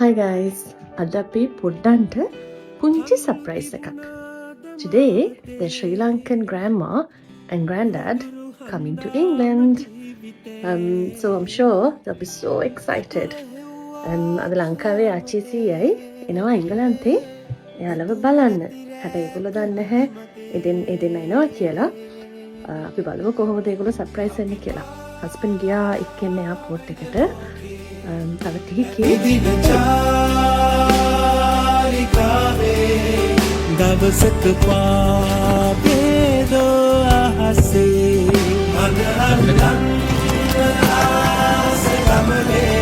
Hi guys, අද අපි පොඩ්ඩන්ට පුංචි surprise එකක්. Today, the Sri Lankan grandma and granddad coming to England. So I'm sure they'll be so excited. අද ලංකාවේ ආච්චි සීයයි එනවා එංගලන්තේ එයාලව බලන්න. හැබැයි ඒගොල්ලෝ දන්නේ නැහැ එදෙන්න එනවා කියලා. අපි බලමු කොහොමද ඒගොල්ලෝ surprise වෙන්නේ කියලා. husband ගියා එක්කෙන එයාපෝට් එකට. තව ටිකකින් දවසක පාබේදෝ අහසේ අනහන් ආස ගමනේ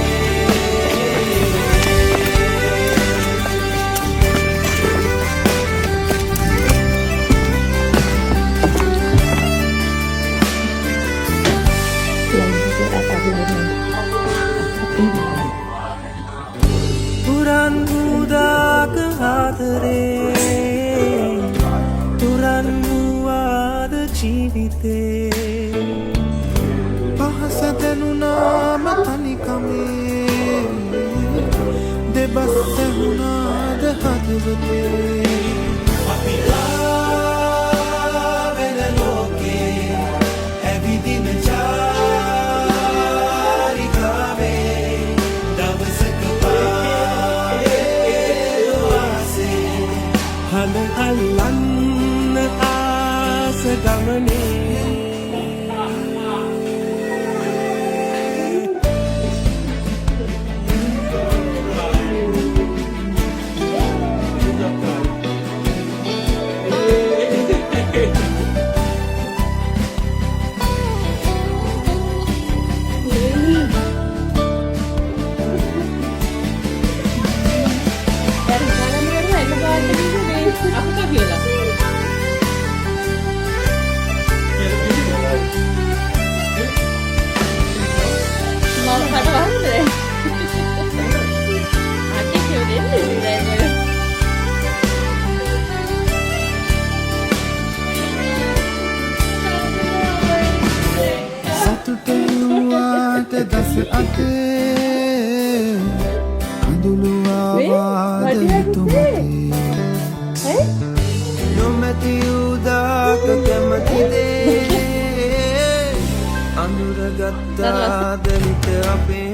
පුරන් උදාක ආදරේ පුරන් වූවාද ජීවිතේ පහස දැනුනාම තනිකමේ දෙබස් දැනුනාද හදවතේ අපි ආවෙන ලෝකේ ඇවිදින අල්ලන්න ආස ගමනේ සතුටුවාට දස අතේ අඳුළුවාවාද හිතුමතේ නොමැති උදාක කැමතිදේ අඳුරගත්තාද හිත අපේ